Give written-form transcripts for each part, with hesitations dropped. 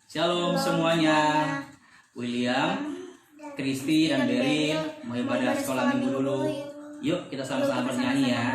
Shalom semuanya. William, Kristi, dan Beryl mau ibadah sekolah minggu dulu. Yuk kita sama-sama bernyanyi ya.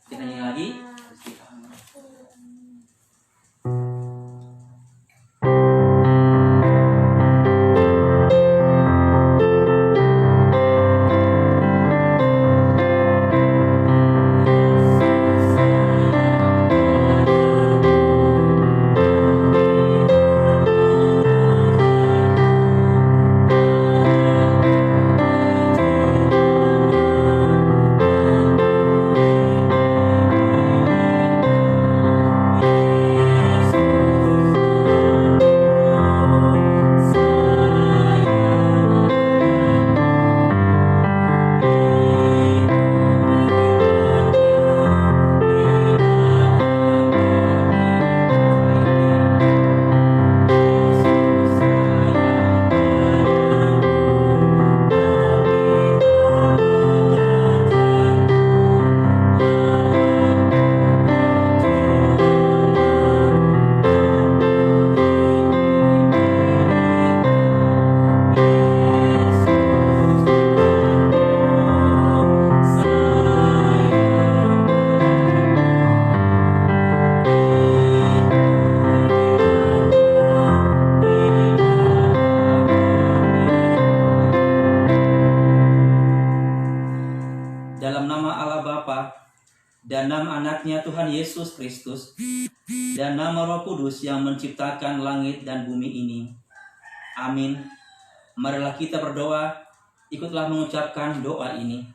Kita nyanyi lagi. Dalam nama Allah Bapa dan nama anaknya Tuhan Yesus Kristus dan nama Roh Kudus yang menciptakan langit dan bumi ini. Amin. Marilah kita berdoa, ikutlah mengucapkan doa ini.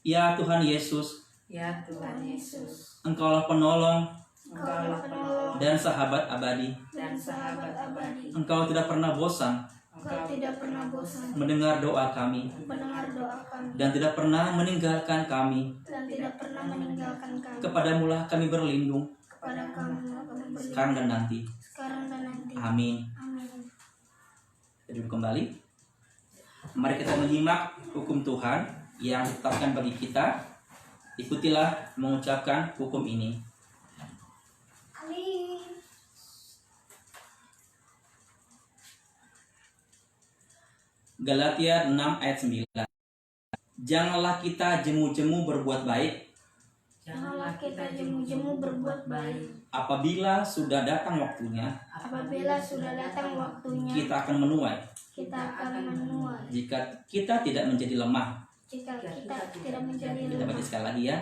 Ya Tuhan Yesus, Ya Tuhan Yesus, Engkaulah penolong Engkaulah penolong dan sahabat abadi. dan sahabat abadi. Engkau tidak pernah bosan Engkau tidak pernah bosan mendengar doa kami mendengar doa kami dan tidak pernah meninggalkan kami. dan tidak pernah meninggalkan kami. Kepadamulah kami berlindung Kepada kami kami berlindung sekarang dan nanti. sekarang dan nanti. Amin. Amin. Kita duduk kembali. Mari kita menyimak hukum Tuhan yang ditetapkan bagi kita. Ikutilah mengucapkan hukum ini. Amin. Galatia 6 ayat 9. Janganlah kita jemu-jemu berbuat baik Janganlah kita jemu-jemu berbuat baik. apabila sudah datang waktunya Apabila sudah datang waktunya, kita akan menuai. kita akan menuai. jika kita tidak menjadi lemah. jika kita tidak menjadi Kita baca lemah. sekali lagi ya.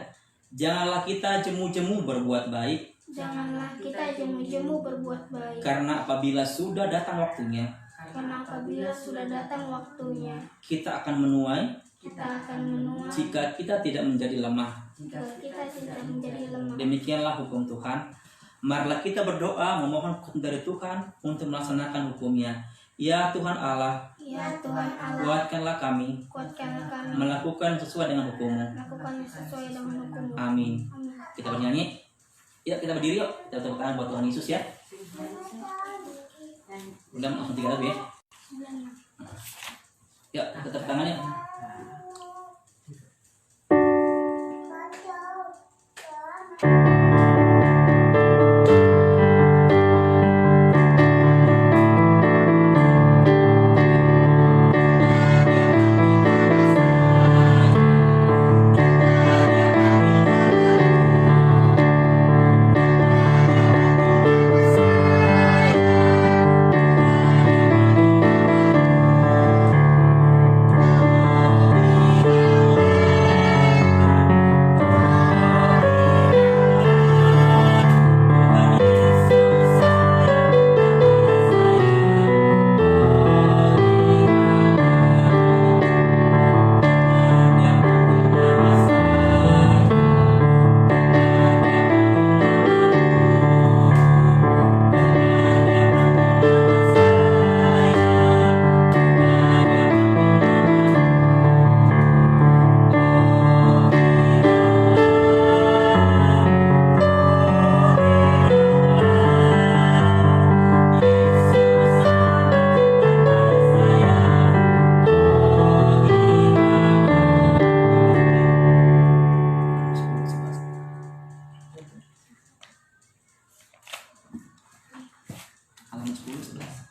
Janganlah kita jemu-jemu berbuat baik, Janganlah kita jemu-jemu berbuat baik, karena apabila sudah datang waktunya, karena apabila sudah datang waktunya, kita akan menuai kita akan menua jika kita tidak menjadi lemah. jika kita tidak menjadi lemah. Demikianlah hukum Tuhan. Marilah kita berdoa memohon hukum dari Tuhan untuk melaksanakan hukumnya. Ya Tuhan Allah, Ya Tuhan Allah, kuatkanlah kami kuatkanlah kami melakukan sesuai dengan hukum-Mu. melakukan sesuai dengan hukum-Mu. Amin. Amin. Kita bernyanyi. Ya, kita berdiri yuk. Kita tepuk tangan buat Tuhan Yesus ya. Udah langsung 3 lagu ya. Ya, kita tepuk tangan ya. Halaman 10, 11.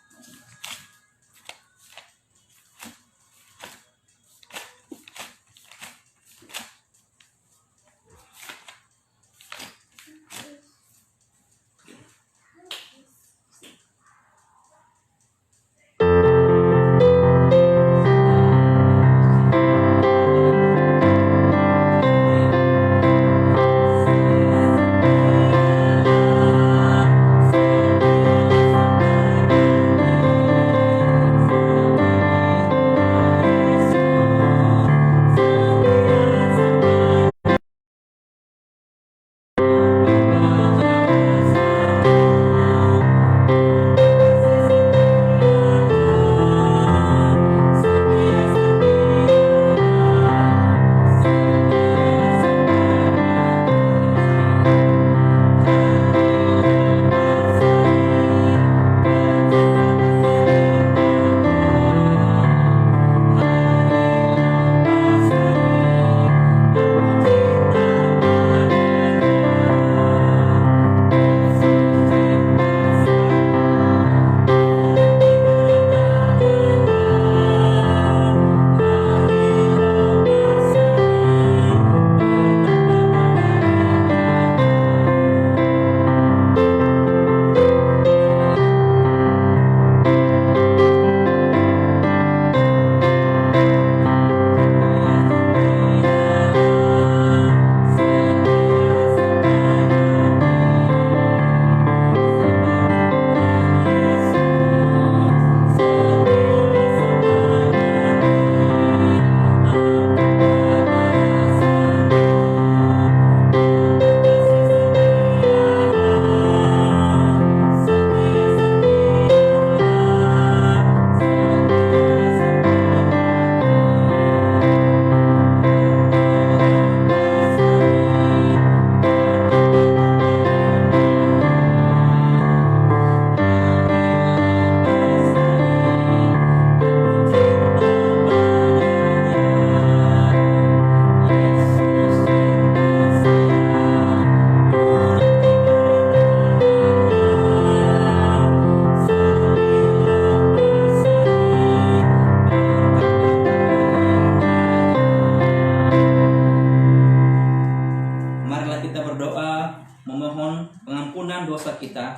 dosa kita.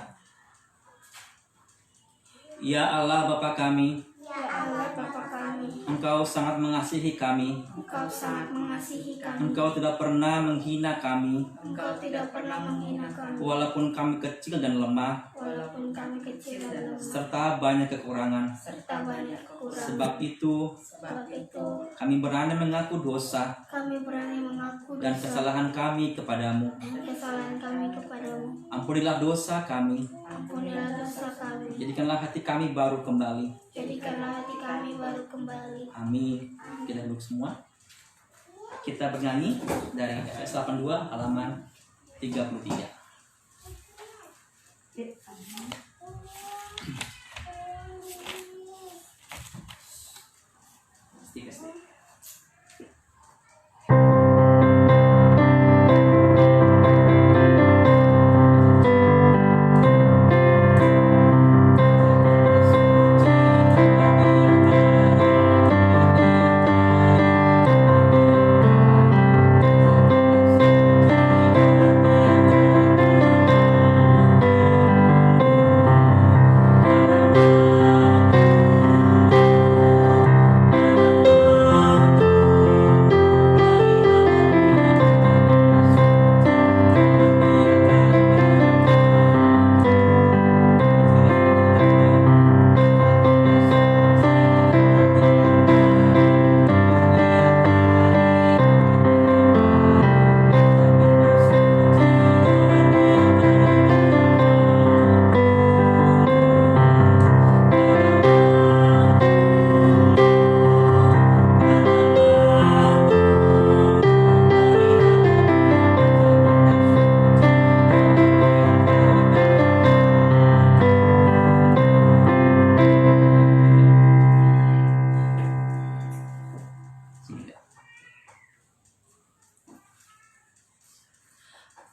Ya Allah Bapa kami, Ya Allah Bapa kami, Engkau sangat mengasihi kami. Engkau sangat mengasihi kami. Engkau tidak pernah menghina kami, Engkau tidak pernah menghina kami. walaupun kami kecil dan lemah, Walaupun kami kecil dan lemah. serta banyak kekurangan. Serta banyak kekurangan. Sebab itu, kami berani mengaku dosa Kami berani mengaku dan dosa kesalahan kami kepadamu. dan kesalahan kami kepadamu. Ampunilah dosa kami, Ampunilah dosa kami. jadikanlah hati kami baru kembali. Jadikanlah hati kami baru kembali. Amin. Kita duduk semua. Kita bernyanyi dari Efesus 82 halaman 33. Pasti.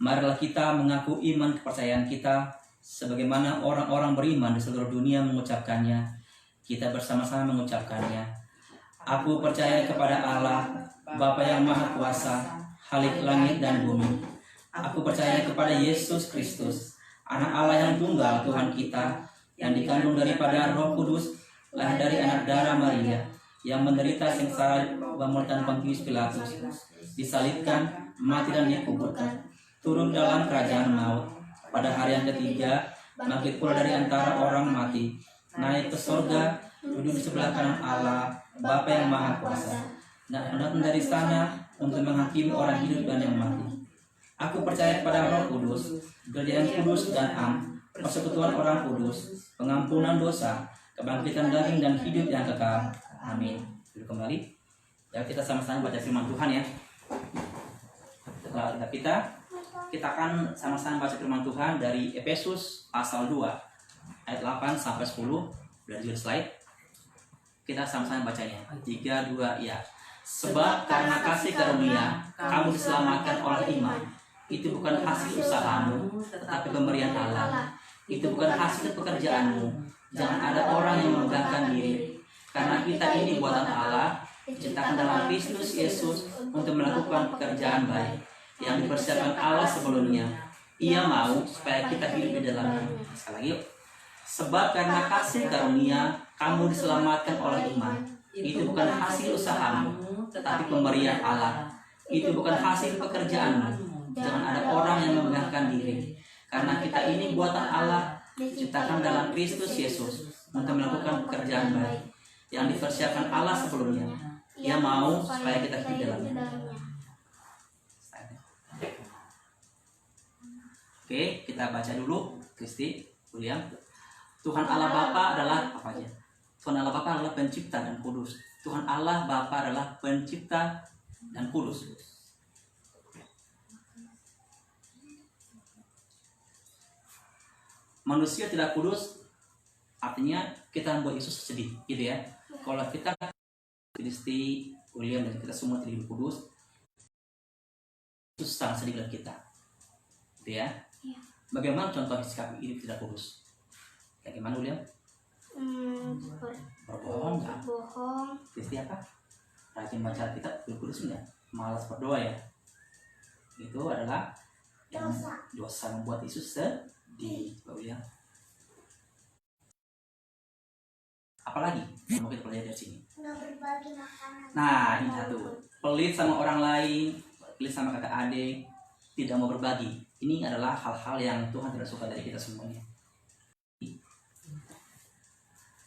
Marilah kita mengaku iman kepercayaan kita sebagaimana orang-orang beriman di seluruh dunia mengucapkannya. Kita bersama-sama mengucapkannya. Aku percaya kepada Allah, Bapa yang Maha Kuasa, Khalik langit dan bumi. Aku percaya kepada Yesus Kristus, Anak Allah yang tunggal Tuhan kita, yang dikandung daripada Roh Kudus, lahir dari anak darah Maria, yang menderita sengsara pemuritan Pontius Pilatus, disalibkan, mati dan dikuburkan, turun dalam kerajaan maut. Pada hari yang ketiga, bangkit pula dari antara orang mati, naik ke surga, duduk di sebelah kanan Allah, Bapa yang Maha Kuasa, dan datang dari sana untuk menghakimi orang hidup dan yang mati. Aku percaya kepada Roh Kudus, gereja yang kudus dan persekutuan orang kudus, pengampunan dosa, kebangkitan daging dan hidup yang kekal. Amin. Duduk kembali. Ya, kita sama-sama baca firman Tuhan ya. Setelah kita akan sama-sama baca firman Tuhan dari Efesus pasal 2 ayat 8 sampai 10. Sudah di slide. Kita sama-sama bacanya. 3, 2, ya. Sebab karena kasih karunia kamu diselamatkan oleh iman. Itu bukan hasil usahamu, tetapi pemberian Allah. Itu bukan hasil pekerjaanmu. Jangan ada orang yang memegahkan diri. Karena kita ini buatan Allah, diciptakan dalam Kristus Yesus untuk melakukan pekerjaan baik yang dipersiapkan Allah sebelumnya. Ia mau supaya kita hidup di dalamnya. Sekali lagi yuk. Sebab karena kasih karunia kamu diselamatkan oleh iman. Itu bukan hasil usahamu, tetapi pemberian Allah. Itu bukan hasil pekerjaanmu. Jangan ada orang yang memegahkan diri. Karena kita ini buatan Allah, diciptakan dalam Kristus Yesus untuk melakukan pekerjaan baik yang dipersiapkan Allah sebelumnya. Ia mau supaya kita hidup di dalamnya. Oke, kita baca dulu. Kristi, William. Tuhan Allah Bapa adalah apa aja? Tuhan Allah Bapa adalah pencipta dan kudus. Tuhan Allah Bapa adalah pencipta dan kudus. Manusia tidak kudus, artinya kita membuat Yesus sedih, gitu ya. Kalau kita Kristi, William, dan kita semua tidak hidup kudus, Yesus sangat sedih dengan kita, gitu ya. Bagaimana contoh sikap hidup tidak kudus? Kayak gimana, William? Berbohong nggak? Berbohong. Kristi apa? Rajin baca kitab, hidup kudus nggak? Malas berdoa ya? Itu adalah yang dosa membuat Yesus sedih, William. Apalagi yang mau kita pelajari dari sini? Nggak berbagi makanan. Nah, ini satu. Pelit sama orang lain, pelit sama kakak adik, tidak mau berbagi. Ini adalah hal-hal yang Tuhan tidak suka dari kita semuanya.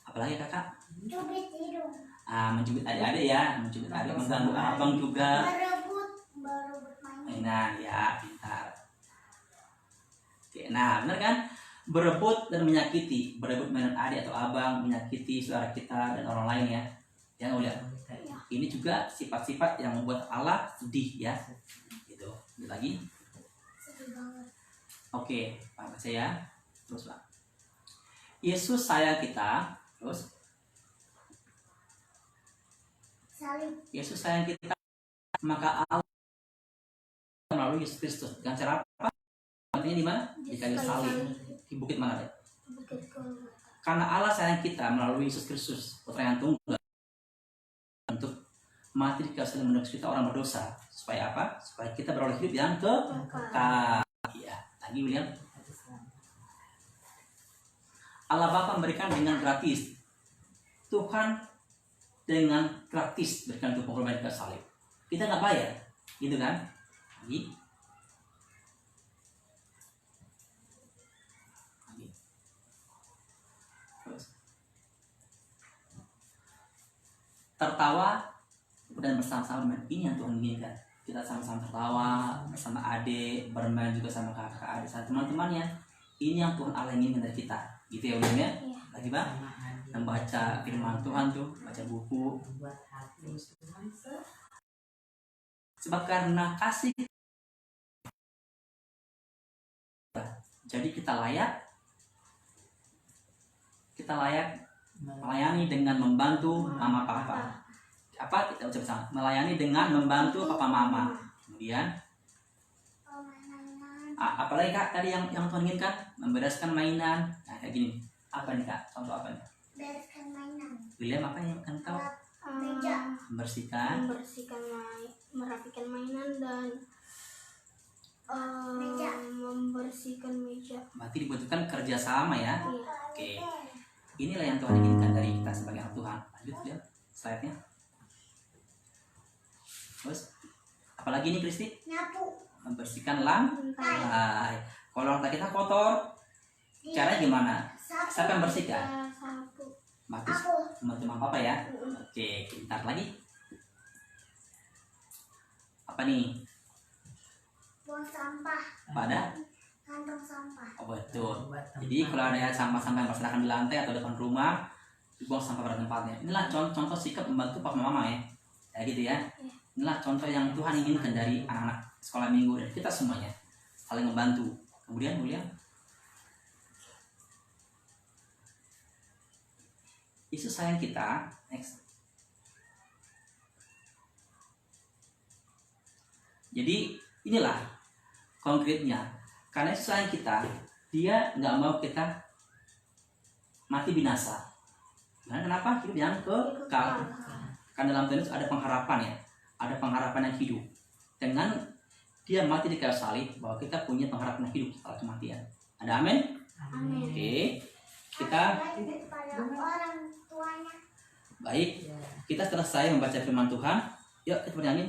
Apalagi kakak? Cubit hidung. Mencubit adik-adik ya, mencubit adik, mengganggu abang juga. Berebut mainan. Nah, ya, pintar. Oke, nah benar kan? Berebut dan menyakiti, berebut mainan adik atau abang, menyakiti saudara kita dan orang lain ya. Yang mulia. Ini juga sifat-sifat yang membuat Allah sedih ya. Gitu. Lagi. Sedih banget. Oke, Pak saya. Terus Pak. Yesus sayang kita, terus Salib. Yesus sayang kita, maka Allah melalui Yesus Kristus. Dengan cara apa? Artinya di mana? Di kayu salib. Di bukit mana deh? Bukit Golgota. Karena Allah sayang kita melalui Yesus Kristus, Putra yang tunggal, untuk mati di kayu salib menebus kita orang berdosa. Supaya apa? Supaya kita beroleh hidup yang kekal. Ya, lagi William. Allah Bapa memberikan dengan gratis. Tuhan dengan gratis berikan untuk pengorbanan di kayu salib. Kita nggak bayar, gitu kan? Lagi. Tertawa dan bersama-sama bermain, ini yang Tuhan inginkan. Kita sama-sama tertawa bersama adik, bermain juga sama kakak adik, sama teman-temannya. Ini yang Tuhan Allah inginkan dari kita, gitu ya William ya. Lagi Bang, membaca firman Tuhan tuh, baca buku. Sebab karena kasih, jadi kita layak melayani dengan membantu mama papa. Apa kita ucap sama? Melayani dengan membantu papa mama. Kemudian apalagi Kak tadi yang Tuhan inginkan? Membereskan mainan. Nah kayak gini. Apa nih Kak? Contoh apa nih? Bereskan mainan. William apa yang kan tahu? Meja. Membersihkan. Merapikan mainan dan membersihkan meja. Berarti dibutuhkan kerjasama ya. Iya. Oke. Inilah yang Tuhan inginkan dari kita sebagai anak Tuhan. Lanjut ya slide-nya. Terus apalagi nih Kristi? Nyapu. Membersihkan lantai. Kalau lantai kita kotor, caranya gimana? Siapa yang bersihkan? Sapu. Bagus. Teman-teman papa ya. Oke, pintar lagi. Apa nih? Buang sampah. Pada? Kantong sampah. Oh betul. Jadi kalau ada sampah-sampah yang berserakan di lantai atau depan rumah, dibuang sampah pada tempatnya. Inilah contoh sikap membantu papa mama ya. Ya gitu ya. Inilah contoh yang Tuhan inginkan dari anak-anak sekolah minggu dan kita semuanya. Saling membantu. Kemudian William. Yesus sayang kita. Next. Jadi inilah konkretnya. Karena Yesus sayang kita, Dia nggak mau kita mati binasa. Nah, kenapa? Hidup yang kekal. Karena dalam Tuhan Yesus ada pengharapan ya, ada pengharapan yang hidup. Dengan Dia mati di kayu salib, bahwa kita punya pengharapan yang hidup setelah kematian. Ada amin? Amin. Oke, kita Pada orang tuanya. baik. Kita selesai membaca firman Tuhan. Yuk kita bernyanyi.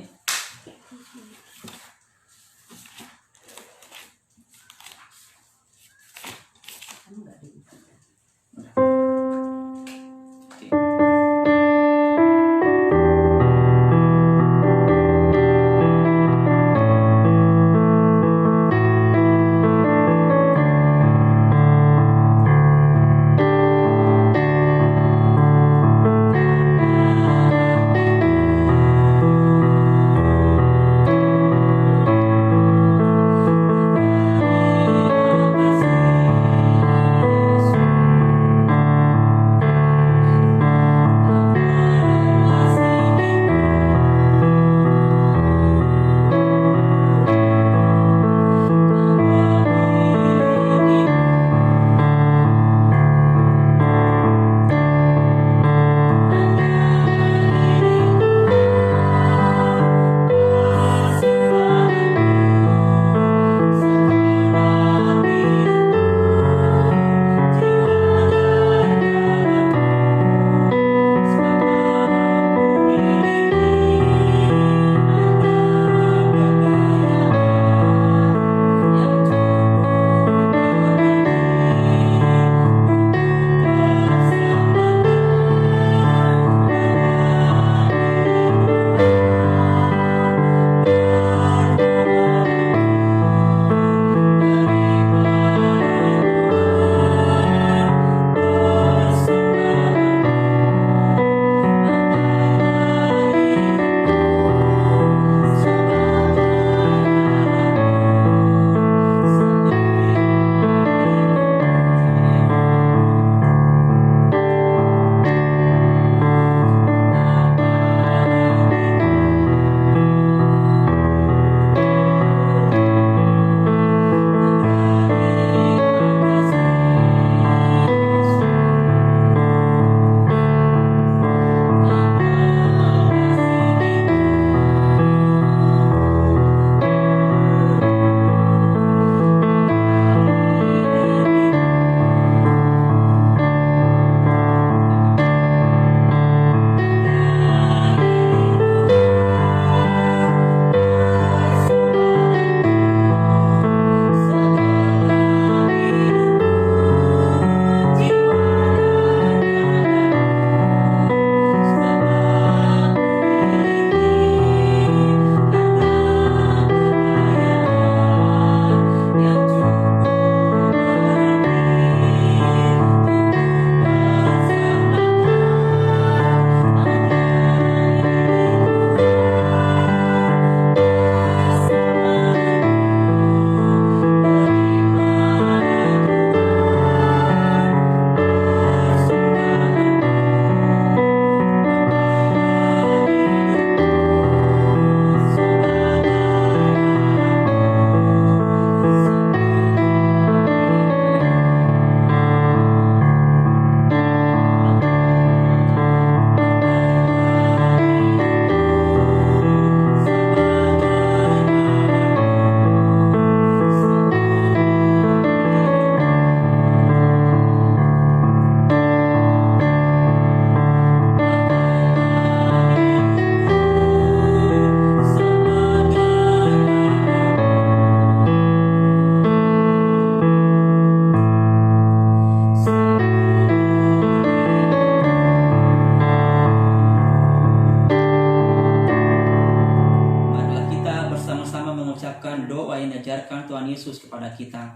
mengajarkan Tuhan Yesus kepada kita.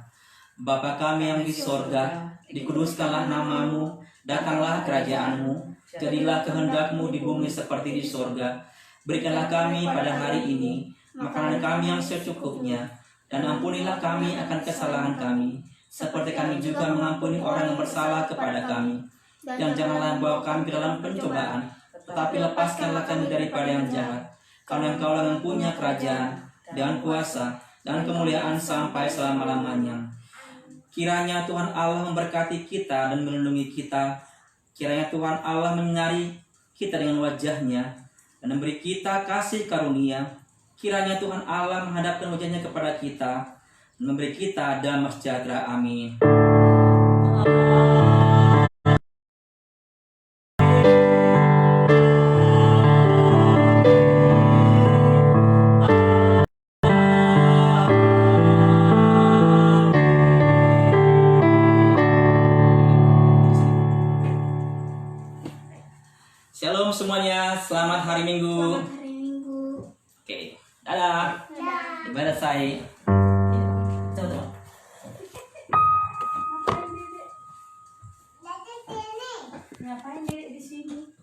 Bapa kami yang di sorga, dikuduskanlah namamu, datanglah kerajaanmu, jadilah kehendak-Mu di bumi seperti di sorga. Berikanlah kami pada hari ini makanan kami yang secukupnya, dan ampunilah kami akan kesalahan kami, seperti kami juga mengampuni orang yang bersalah kepada kami. Dan janganlah bawa kami ke dalam pencobaan, tetapi lepaskanlah kami daripada yang jahat. Karena Engkau yang punya kerajaan, dan kuasa, dan kemuliaan sampai selama-lamanya. Kiranya Tuhan Allah memberkati kita dan melindungi kita. Kiranya Tuhan Allah menyinari kita dengan wajah-Nya dan memberi kita kasih karunia. Kiranya Tuhan Allah menghadapkan wajah-Nya kepada kita dan memberi kita damai sejahtera. Amin. Shalom semuanya, selamat hari Minggu. Selamat hari Minggu. Oke, dadah. Dah. Ibadah saya. Coba. Jadi sini. Ngapain Dek di sini?